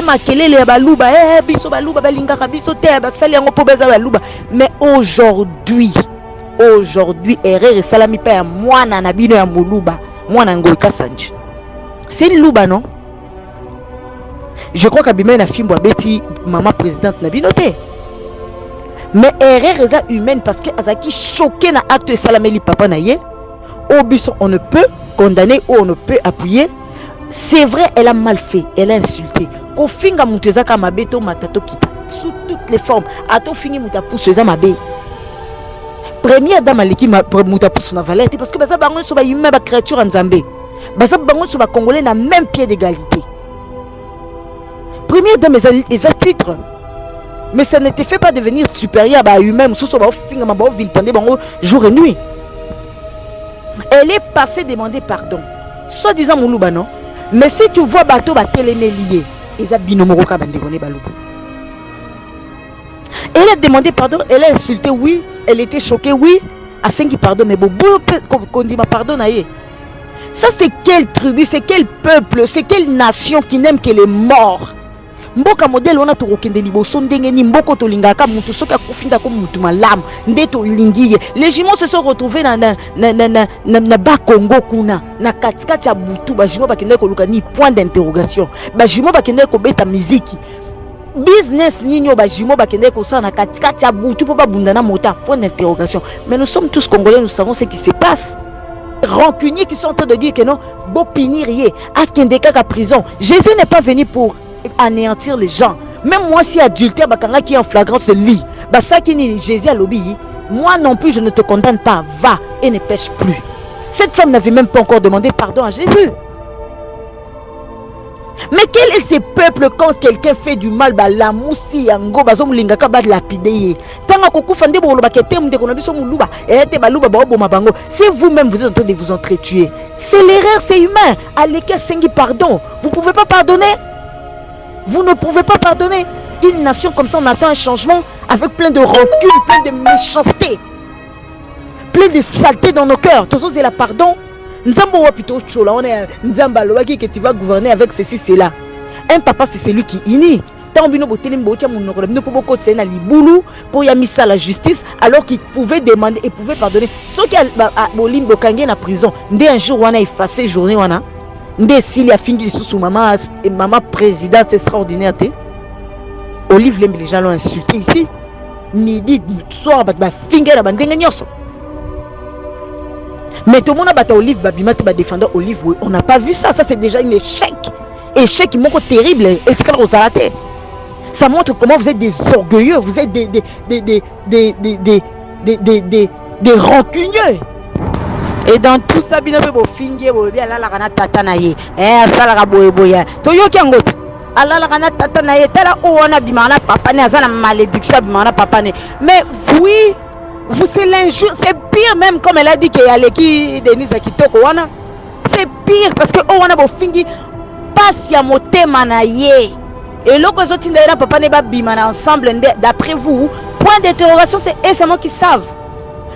fait makelele ya baluba biso baluba balingaka biso te basali yango po beza baluba. Mais aujourd'hui erreur salami pa ya mwana na bino ya moluba mwana ngoi Kassanji. C'est une louba non? Je crois qu'abimé na fimbo abeti maman présidente na bino te. Mais erreur humaine parce que azaki choqué na acte salameli papa na ye. Obiso on ne peut condamner ou on ne peut appuyer. C'est vrai, elle a mal fait, elle a insulté. Kofinga muteza kama beto matato kita sous toutes les formes. Ato fingi mutapousse ma bé. Première dame aliki mutapousse na valette parce que baza bango so ba humain ba créature en Zambé. Baza bango so ba congolais na même pied d'égalité. Première dame les a titre. Mais ça ne te fait pas devenir supérieur à humain. So ba finga ma ba ville pendant bango jour et nuit. Elle est passée demander pardon. Soit disant Moulouba non. Mais si tu vois bateau ba télémé lié, ils a binomoro ka bande koné balouba. Elle a demandé pardon, elle a insulté, oui, elle était choquée, oui, à 5 pardon, mais bon, qu'on dit ma pardon aïe. Ça c'est quelle tribu, c'est quel peuple, c'est quelle nation qui n'aime que les morts. Mboka modèle on a to rokende liboso ndenge ni mboko to lingaka mutu soka kufinda ko mutu malam ndeto lingiye. Les jumeaux se sont retrouvés na ba Congo kuna na katikati ya butu ba jumeaux bakende ko luka ni point d'interrogation. Ba jumeaux bakende ko beta musique. Business ninyo ba jumeaux bakende ko sa na katikati ya butu po ba bundana mota point d'interrogation. Mais nous sommes tous congolais, nous savons ce qui se passe. Rancuniers qui sont en train de dire que non, bo pinirier a kendeka ka prison. Jésus n'est pas venu pour anéantir les gens. Même moi si adultère bakanga qui est en flagrance lit ça qui ni Jésus à l'obéi, moi non plus je ne te condamne pas, va et ne pêche plus. Cette femme n'avait même pas encore demandé pardon à Jésus. Mais quel est ce peuple quand quelqu'un fait du mal la moussi yango bazom lingaka ba lapider tanga kokufa nde bolo bakete mde kono biso muluba ete baluba ba oboma bango. Si vous-même vous êtes en train de vous entretuer, c'est l'erreur, c'est humain. Allez que sengi pardon. Vous pouvez pas pardonner. Vous ne pouvez pas pardonner. Une nation comme ça, on attend un changement avec plein de rancune, plein de méchanceté, plein de saleté dans nos cœurs. Tout ça, c'est la pardon. Nzambo wapito chola, on est Nzamba Loaki que tu vas gouverner avec ceci, cela. Un papa, c'est celui qui init. Tant bino botelim botia munokolo bino po boko tsena libulu pour ya misa la justice alors qu'il pouvait demander et pouvait pardonner. Ceux qui a bolimbo kangé na prison, ndé un jour on a effacé journée on a. Ndé s'il a fini sous maman présidente extraordinaire té. Olive Lembe les gens l'ont insulté ici. Midi soir ba finger la bandenge nyoso. Mais tout le monde a battu Olive Babima te ba défendre Olive, on n'a pas vu ça, ça c'est déjà un échec. Échec mon terrible, ça montre comment vous êtes des orgueilleux, vous êtes des rancunieux. Et dans tout ça, bien bo finge bo bien la kana tata na ye. Sala ka boye boya. To yo kiangot. Ala la kana tata na ye tala o wana bimana papa ne azana malédiction bimana papa ne. Mais oui, vous c'est l'injure, c'est pire même comme elle a dit qu'il y a l'équipe Denise Kitoko wana. C'est pire parce que o wana bo fingi passe ya motema na ye. Et loko zo tinda papa ne ba bimana ensemble d'après vous, point d'interrogation c'est eux seulement qui savent.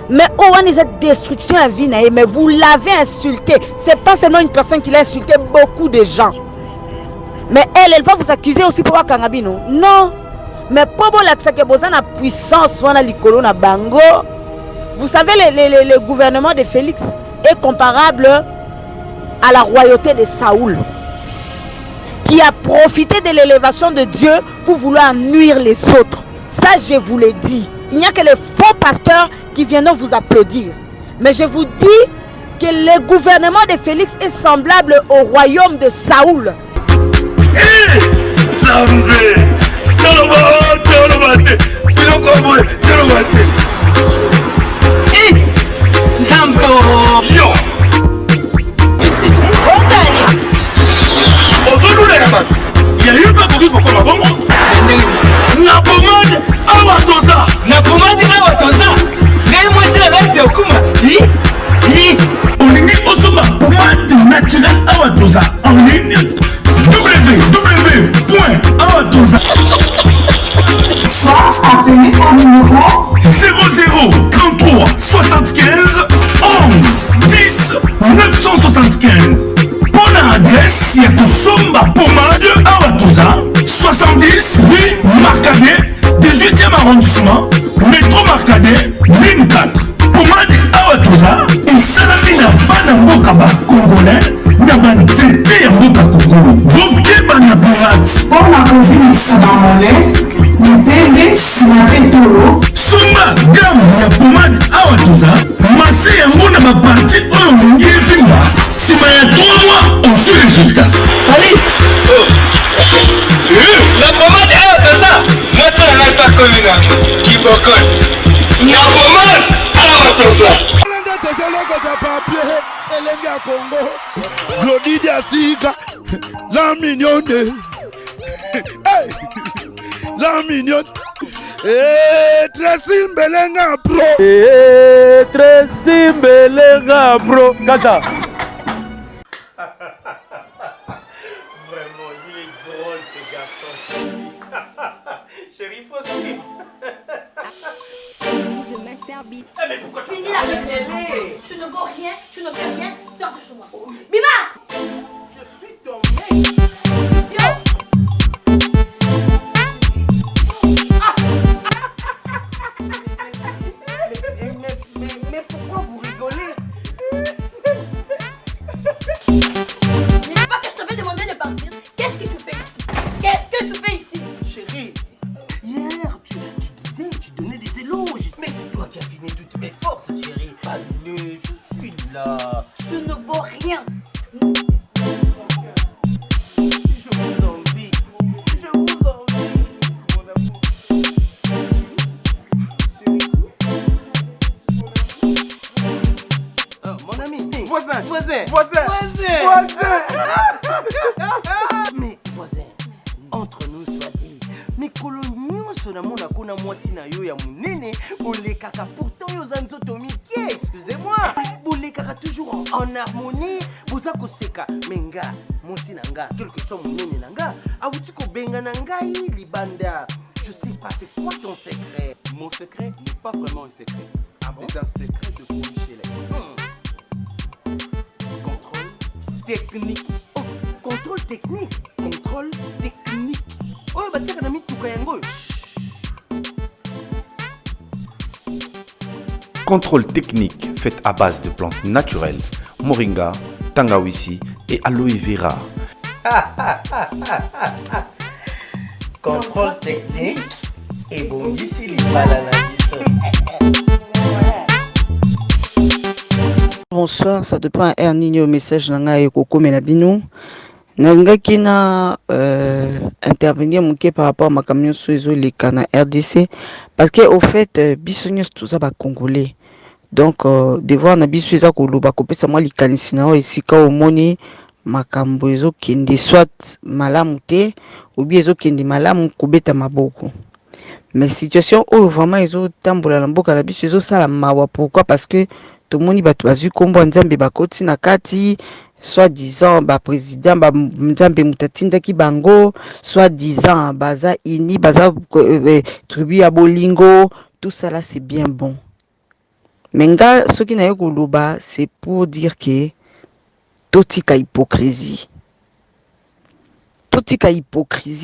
Mais oh, on est destruction à vie, mais vous l'avez insulté. C'est pas seulement une personne qui l'a insulté, beaucoup de gens. Mais elle va vous accuser aussi pour Kangabino. Non. Mais pour la puissance, bango. Vous savez, le gouvernement de Félix est comparable à la royauté de Saoul, qui a profité de l'élévation de Dieu pour vouloir nuire les autres. Ça, je vous l'ai dit. Il n'y a que les faux pasteurs qui viendront vous applaudir. Mais je vous dis que le gouvernement de Félix est semblable au royaume de Saoul. Il y a eu pas de pour comme bon. Na commande awatoza. Na commande awatoza. Mais moi c'est la vie okuma. On est osoma pomade naturelle awatoza. On est www.awatoza. Soit appelé au numéro 00 33 75 11 10 975. Pour l'adresse, il y a Kosomba Pomade Awatoza. 70 rue Marcadet, 18e arrondissement, métro Marcadet, ligne 4. Pomade Awatoza, et Salamina Banambokaba congolais, Nabantete Yamboka Congo, Bokeba Naburat. Pour la COVID, ça va m'enlever. Mpende sinapetolo Sumba gamme ya pomade Awatoza, massé yango na baparti oyo mongi evimba. Sima ya 3 mois, on fait résultat. Salut. La pomade Awatoza, moi ça n'a pas connu là. Qui bocole. La pomade Awatoza. Glody Diasiga, la mignonne, hey, la mignonne, Tracy Mbelenga bro, Tracy Mbelenga bro, Kata. Vraiment, il est drôle ce garçon. Chérie, faut suivre. Mais pourquoi tu Finis la réunion. Tu ne vaux rien, tu ne fais rien, sors de chez moi. Bima! Je suis ton mec. Yo! Mais pourquoi vous rigolez? Mais pas que je t'avais demandé de partir. Qu'est-ce que tu fais ici? Qu'est-ce que tu fais ici? Chérie, hier tu disais, tu donnais des éloges. Mais c'est toi qui as fini toutes mes forces, chérie. Allez, je suis là. Tu ne vaux rien. Je vous envie. Je vous envie. Mon amour. Chérie. Oh, mon ami. Voisin. Voisin. Mais voisin, entre nous soit dit, mais coloniaux sonamona kuna mwasi na yo ya munene, bolekaka pourtant yo za nzoto mike, excusez-moi, bolekaka toujours en harmonie, boza koseka, menga, mwasi na nga, quel que soit munene na nga, awuti ko benga na ngai libanda. Je sais pas, c'est quoi ton secret? Mon secret n'est pas vraiment un secret. C'est un secret de Polichelek. Contrôle technique. Oh, contrôle technique. Contrôle technique. Oh, bah tiens, on a mis tout kayango. Contrôle technique fait à base de plantes naturelles, moringa, tangawizi et aloe vera. Contrôle technique et bon ici les bananes. Bonsoir, ça dépend à Ernini au message nanga et Koko Melabino. Nanga qui na intervenir mouké par rapport à ma camion sur les cana RDC parce que au fait bisognos tout ça ba congolais. Donc devoir na biso eza ko loba ko pesa moi likanisina o esika o moni makambo ezo kende soit malamu te ou bien ezo kende malamu kobeta maboko. Mais situation où vraiment ezo tambola na mboka la biso ezo sala mawa. Pourquoi? Parce que tout le monde bato bazui kombo nzambe bakoti na kati soit disant ba président ba nzambe mutatinda ki bango soit disant baza ini baza tribu ya bolingo, tout ça là c'est bien bon. Mais nga ce qui na yo koloba c'est pour dire que totika hypocrisie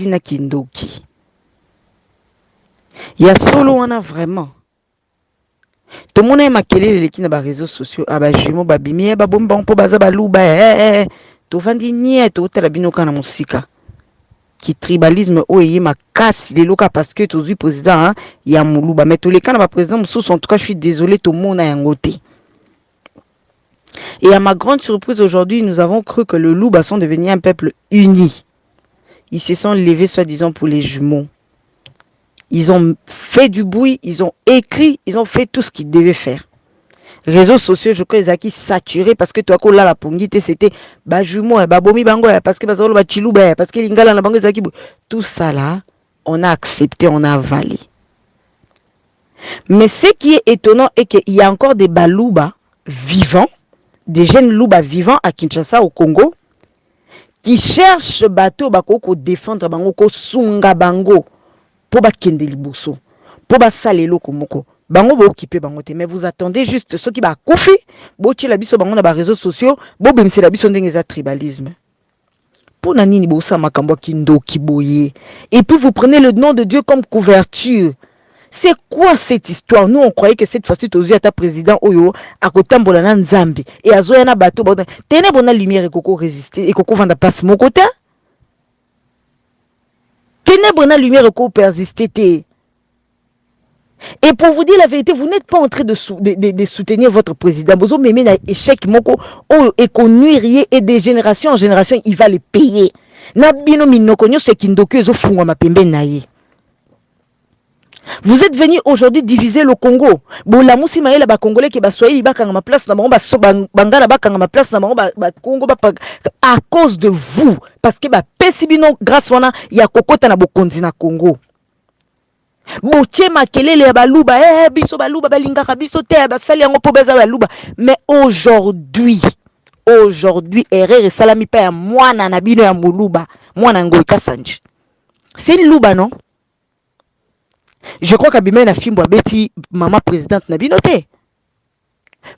na kindoki ya solo wana vraiment. Tout le monde aime makelele leki na ba réseaux sociaux aba jumeau babimi ba bomba mpo baza baluba to vandi nie to tala binoka na musika ki tribalisme oye makasi leloka parce que tozui président ya muluba mais to leka na ba président mususu en tout cas je suis désolé to mona yangote. Et à ma grande surprise aujourd'hui, nous avons cru que le Louba sont devenus un peuple uni. Ils se sont levés soi-disant pour les jumeaux. Ils ont fait du bruit, ils ont écrit, ils ont fait tout ce qu'ils devaient faire. Réseaux sociaux, je crois, ils ont saturé parce que toi, quand là, la pongite, c'était ba jumeaux, ba bomi bango, parce que bazolo ba chilou, parce que l'ingala la bango, tout ça là, on a accepté, on a avalé. Mais ce qui est étonnant est qu'il y a encore des balouba vivants, des jeunes louba vivants à Kinshasa, au Congo, qui cherchent bateau bako défendre bango, ko sunga bango. Pour bakende liboso pour basalelo komoko bango bo occupé bango te mais vous attendez juste ceux qui ba koufi bo ti la biso bango na ba réseaux sociaux bo bemse la biso ndenge za tribalisme Pour nani bosa makambo kindo kiboye. Et puis vous prenez le nom de Dieu comme couverture. C'est quoi cette histoire? Nous on croyait que cette fois-ci Tozu ata président oyo akotambola na Nzambe et azoya na bateau ba tene bona lumière ekoko résister et koko vanda place mon côté. Tene bona lumière ekoko persister te. Et pour vous dire la vérité, vous n'êtes pas en train de soutenir votre président. Vous avez même un échec moko et qu'on nuirait et de génération en génération, il va les payer. Vous êtes venu aujourd'hui diviser le Congo. Bon, la moussima est là-bas, Congolais qui va soyer, il va ma place, bangala ma place, Congo à cause de vous. Parce que pesibino grâce wana ya kokota na bokonzi na Congo. Boche makelele ya baluba biso baluba balingaka biso te basali yango po beza baluba. Mais aujourd'hui erreur salami pa ya mwana na bino ya muluba mwana ngoi kasanji. C'est une luba non? Je crois qu'abimé na fimbo abeti maman présidente na bino te.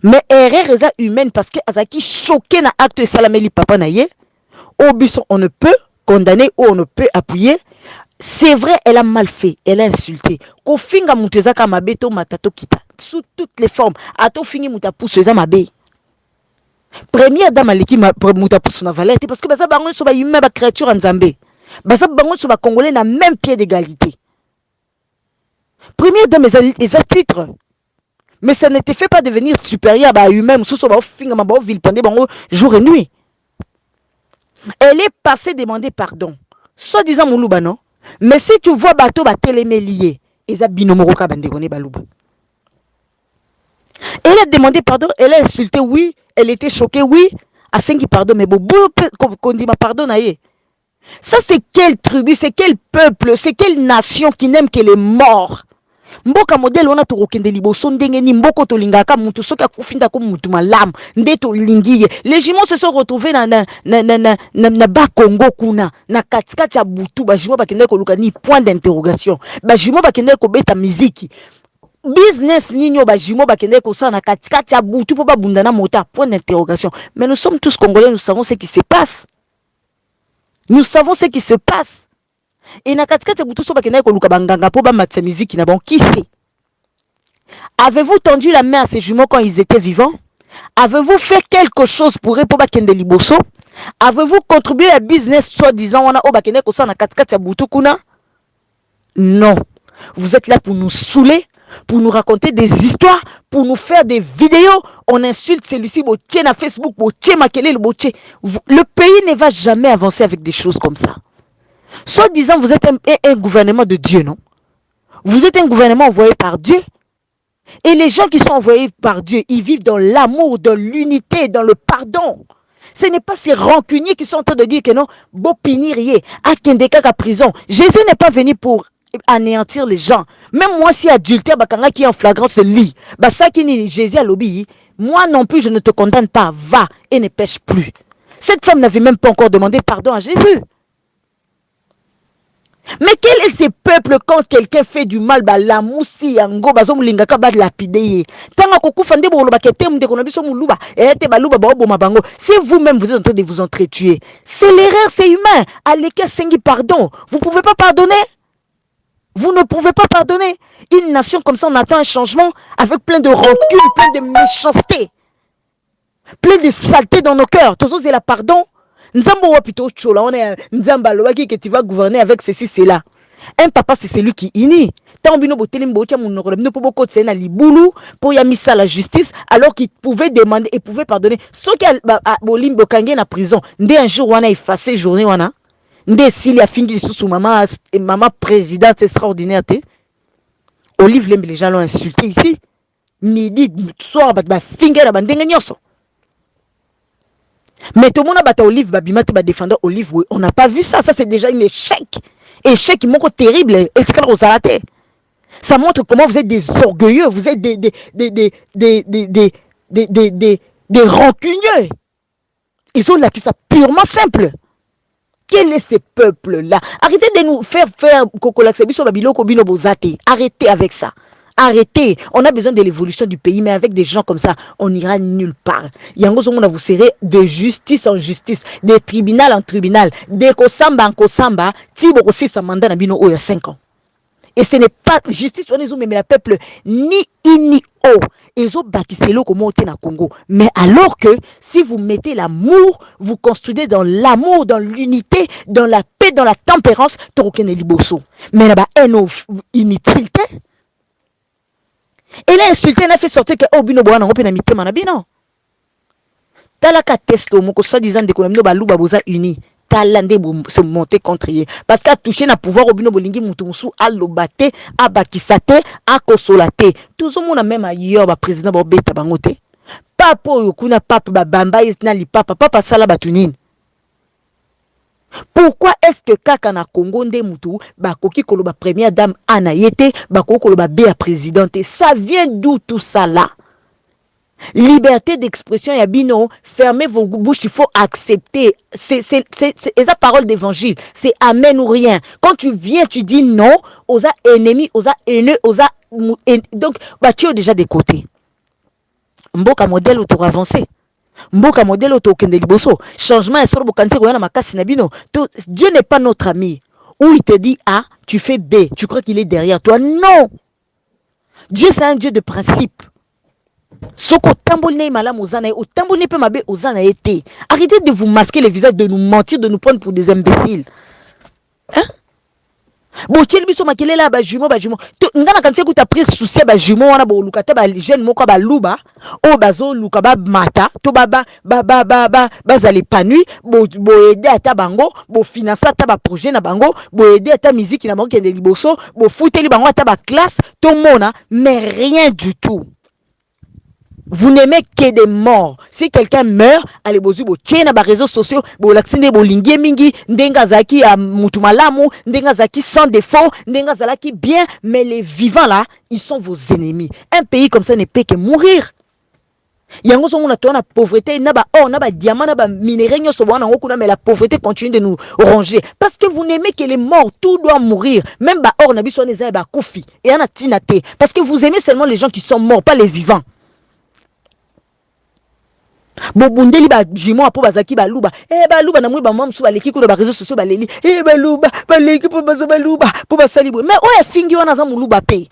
Mais erreur humaine parce que azaki choqué na acte salameli papa na ye. Obiso on ne peut condamner ou on ne peut appuyer. C'est vrai, elle a mal fait, elle a insulté. Kofinga mutezaka mabeto matato kita sous toutes les formes. Ato fingi mutapusu eza mabe. Première dame aliki mutapusu na valette parce que baza bango so ba humain ba créature en Nzambe. Baza bango so ba congolais na même pied d'égalité. Première dame eza titre. Mais ça ne te fait pas devenir supérieur à humain sous so ba finga ma ba ville pendant bango jour et nuit. Elle est passée demander pardon. Soi-disant muluba non? Mais si tu vois bateau ba télémé lié, eza binomoro ka bande koné baluba. Elle a demandé pardon, elle a insulté, oui, elle était choquée, oui, à 5 pardon, mais bon, qu'on dit ma pardon naïe. Ça c'est quelle tribu, c'est quel peuple, c'est quelle nation qui n'aime que les morts. Mboka modèle on a to kokende liboso ndenge ni mboko to lingaka mutu soka kufinda ko mutu malamu ndeto lingiye. Les jumeaux se sont retrouvés na ba Congo kuna na katikati ya butu ba jumeaux bakende ko luka ni point d'interrogation. Ba jumeaux bakende ko beta muziki. Business ninyo ba jumeaux bakende ko sa na katikati ya butu po ba bundana mota point d'interrogation. Mais nous sommes tous Congolais, nous savons ce qui se passe. Nous savons ce qui se passe. Et na katikati butu so bakende ko luka banganga po ba matsa musique na bon qui sait? Avez-vous tendu la main à ces jumeaux quand ils étaient vivants? Avez-vous fait quelque chose pour eux pour bakende liboso? Avez-vous contribué à business soi-disant wana o bakende ko sa na katikati butu kuna? Non. Vous êtes là pour nous saouler, pour nous raconter des histoires, pour nous faire des vidéos. On insulte celui-ci, boche na Facebook, boche makelele, boche. Le pays ne va jamais avancer avec des choses comme ça. Soi-disant, vous êtes un gouvernement de Dieu, non? Vous êtes un gouvernement envoyé par Dieu. Et les gens qui sont envoyés par Dieu, ils vivent dans l'amour, dans l'unité, dans le pardon. Ce n'est pas ces rancuniers qui sont en train de dire que non, bopinirier, à Kendeka prison. Jésus n'est pas venu pour anéantir les gens. Même moi, si adultère, bakanga qui est en flagrance lit, bah ça qui n'est Jésus à l'obéi, moi non plus, je ne te condamne pas. Va et ne pêche plus. Cette femme n'avait même pas encore demandé pardon à Jésus. Mais quel est ce peuple quand quelqu'un fait du mal, bah la moussi yango bazom lingaka ba lapider. Tanga kokufande bo loba ketem de konabiso muluba et te baluba ba oboma bango. Si vous-même vous êtes en train de vous entretuer, c'est l'erreur, c'est humain. Allez que sengi pardon. Vous pouvez pas pardonner? Vous ne pouvez pas pardonner. Une nation comme ça, on attend un changement avec plein de rancune, plein de méchanceté, plein de saleté dans nos cœurs. Tout ça c'est la pardon. Nzambo wapito chola, on est Nzamba loaki que tu vas gouverner avec ceci, cela. Un papa, c'est celui qui init. Tant bino botelim bocha mon norem ne peut pas c'est na libulu pour yamisa la justice alors qu'il pouvait demander et pouvait pardonner. Ceux qui a bolim bokange na prison, ndé un jour wana effacé journée wana. Ndé s'il a fini sous maman et maman présidente extraordinaire té. Olive Lembe les gens l'ont insulté ici. Midi soir ba finger ba ndenge nyoso. Mais tout le monde a battu Olive, Babimate va défendre Olive. On n'a pas vu ça. Ça, c'est déjà un échec. Échec qui montre terrible. Ça montre comment vous êtes des orgueilleux. Vous êtes des rancunieux. Ils ont là qui ça purement simple. Quel est ce peuple-là? Arrêtez de nous faire Arrêtez avec ça. Arrêtez. On a besoin de l'évolution du pays, mais avec des gens comme ça, on n'ira nulle part. Yango Zomona, vous serez de justice en justice, de tribunal en tribunal, de Kosamba en Kosamba, Tibo aussi sa mandat na bino oya 5 ans. Et ce n'est pas justice, on est mais le peuple ni ini o. Ils ont bâti c'est comme au Congo. Mais alors que si vous mettez l'amour, vous construisez dans l'amour, dans l'unité, dans la paix, dans la tempérance, Toroken et Liboso. Mais là-bas, inutile. Et là, insulté, elle a fait sortir que Obino Boana, on peut n'imiter Manabino. Talaka Teslo, mon soi-disant d'économie, Balouba Boza uni. Talandé se monter contre eux. Parce qu'à toucher na pouvoir Obino Bolingi Moutoumsou, à l'obate, à bakisate, à kosolate. Tout le monde a même ailleurs, le président Bobé Tabangote. Papa Yokuna, papa Bamba, Isnali, papa Sala Batunine. Pourquoi est-ce que kaka na Congo nde mutu bakoki koloba première dame Anayete bakoki koloba bé à présidente? Ça vient d'où tout ça là? Liberté d'expression yabino, fermez vos bouches, il faut accepter. C'est la parole d'évangile, c'est amen ou rien. Quand tu viens, tu dis non aux ennemis, aux haineux, donc tu es déjà des côtés. Mboka modèle auto avancé. Mboka modèle auto kende liboso. Changement est sur bokanse ko yana makasi na bino. Dieu n'est pas notre ami. Où il te dit A, tu fais B. Tu crois qu'il est derrière toi? Non. Dieu c'est un Dieu de principe. Soko tambolne malam ozana o tambolne pe mabe ozana été. Arrêtez de vous masquer les visages, de nous mentir, de nous prendre pour des imbéciles. Hein? Bon, tu biso makele la ba jumeau. Ngana kanse ku ta pris souci ba jumeau wana bo lukata ba jeune moko ba luba o bazo luka ba mata to bazali panui bo aider ata bango bo financer ata ba projet na bango bo aider ata musique na bango kende liboso bo fouteli bango ata ba classe to mona, mais rien du tout. Vous n'aimez que des morts. Si quelqu'un meurt, allez bozu bo tchena ba réseaux sociaux, bo laksinde bo lingi mingi, ndenga zaki a mutumalamu, ndenga zaki sans défaut, ndenga zalaki bien, mais les vivants là, ils sont vos ennemis. Un pays comme ça ne peut que mourir. Yango so mona tona pauvreté na ba or na ba diamant na ba minerai nyoso wana ngokuna, mais la pauvreté continue de nous ronger parce que vous n'aimez que les morts, tout doit mourir. Même ba or na biso neza ba kofi et ana tinate parce que vous aimez seulement les gens qui sont morts, pas les vivants. Bobundeli ba jimo apo bazaki baluba baluba na mwe ba mamsu baleki ko ba réseaux sociaux baleli baluba baleki po baluba po basali bo, mais oya fingi wana za muluba pe.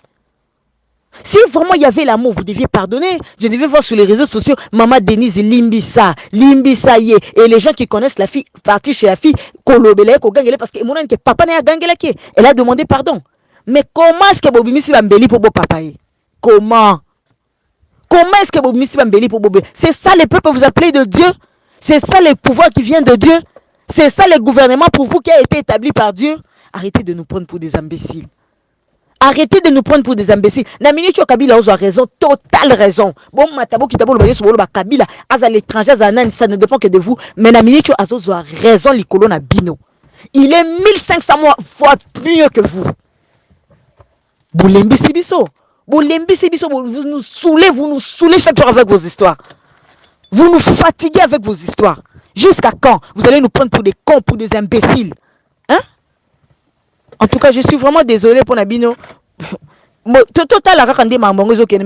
Si vraiment il y avait l'amour, vous deviez pardonner. Je devais voir sur les réseaux sociaux maman Denise Limbisa ye, et les gens qui connaissent la fille partir chez la fille kolobele ko gangele parce que mon que papa na gangela ki elle a demandé pardon. Mais comment est-ce que bobimisi bambeli po bo papa? Comment est-ce que vous missi bambeli pour bobé? C'est ça le peuple vous appelez de Dieu? C'est ça le pouvoir qui vient de Dieu? C'est ça le gouvernement pour vous qui a été établi par Dieu? Arrêtez de nous prendre pour des imbéciles. Arrêtez de nous prendre pour des imbéciles. Naminicho Kabila a raison, totale raison. Bon, matabo kitabo le sur le Kabila, à l'étranger, ça ne dépend que de vous. Mais Naminicho a raison, l'icolo na bino. Il est 1500 fois mieux que vous. Boulembi Sibiso. Vous nous saoulez chaque jour avec vos histoires. Vous nous fatiguez avec vos histoires. Jusqu'à quand vous allez nous prendre pour des cons, pour des imbéciles? Hein? En tout cas, je suis vraiment désolé pour Nabino. Mais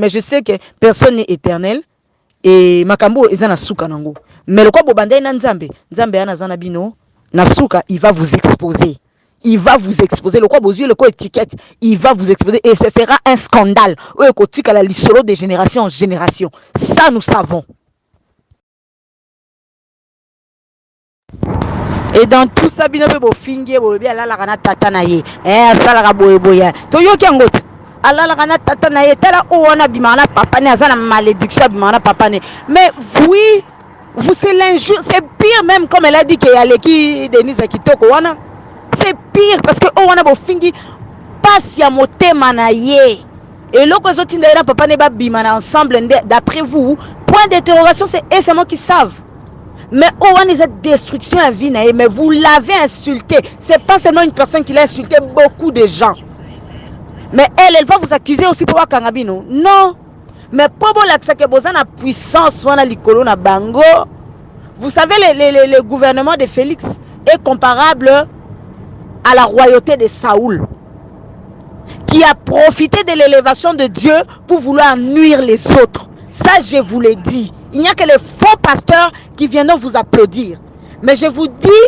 je sais que personne n'est éternel. Et Makambo est un souka nango. Mais le quoi bobanda na Nzambe ana Nabino, Nasuka, il va vous exposer. Il va vous exposer. Le quoi vos yeux, le quoi étiquette, il va vous exposer. Et ce sera un scandale. À la lissolo de génération en génération. Ça, nous savons. Et dans tout ça, bino be bo fingi bo bi ala la kana tata na ye. Asala ka boye. To yo kengot. Ala la kana tata na ye. Tala o wana bimana papa ne azana malédiction bimana papa ne. Mais oui, vous c'est l'injure, c'est pire même comme elle a dit qu'il y a l'équipe Denise Kitoko wana. C'est pire parce que on a beau fingi passe ya motema na ye. Et l'autre chose d'ailleurs papa ne ba bimana ensemble d'après vous, point d'interrogation, c'est eux seulement qui savent. Mais on a cette destruction à vie mais vous l'avez insulté. C'est pas seulement une personne qui l'a insulté, beaucoup de gens. Mais elle va vous accuser aussi pour Kangabino. Non. Mais pour la puissance wana likolo na bango. Vous savez le gouvernement de Félix est comparable à la royauté de Saoul. qui a profité de l'élévation de Dieu pour vouloir nuire les autres. Ça, je vous l'ai dit. Il n'y a que les faux pasteurs qui viendront vous applaudir. Mais je vous dis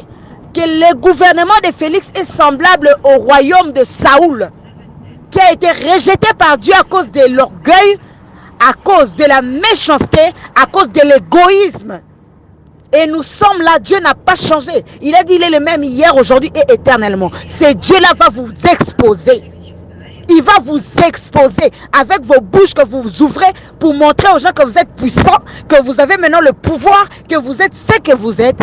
que le gouvernement de Félix est semblable au royaume de Saoul, qui a été rejeté par Dieu à cause de l'orgueil, à cause de la méchanceté, à cause de l'égoïsme. Et nous sommes là, Dieu n'a pas changé. Il a dit il est le même hier, aujourd'hui et éternellement. Ce Dieu-là va vous exposer. Il va vous exposer avec vos bouches que vous ouvrez pour montrer aux gens que vous êtes puissants, que vous avez maintenant le pouvoir, que vous êtes ce que vous êtes.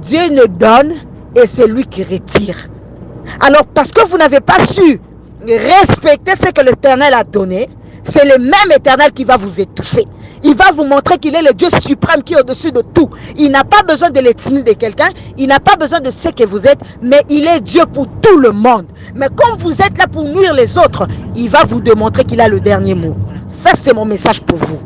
Dieu ne donne et c'est lui qui retire. Alors parce que vous n'avez pas su respecter ce que l'Éternel a donné, c'est le même Éternel qui va vous étouffer. Il va vous montrer qu'il est le Dieu suprême qui est au-dessus de tout. Il n'a pas besoin de l'ethnie de quelqu'un, il n'a pas besoin de ce que vous êtes, mais il est Dieu pour tout le monde. Mais comme vous êtes là pour nuire les autres, il va vous démontrer qu'il a le dernier mot. Ça, c'est mon message pour vous.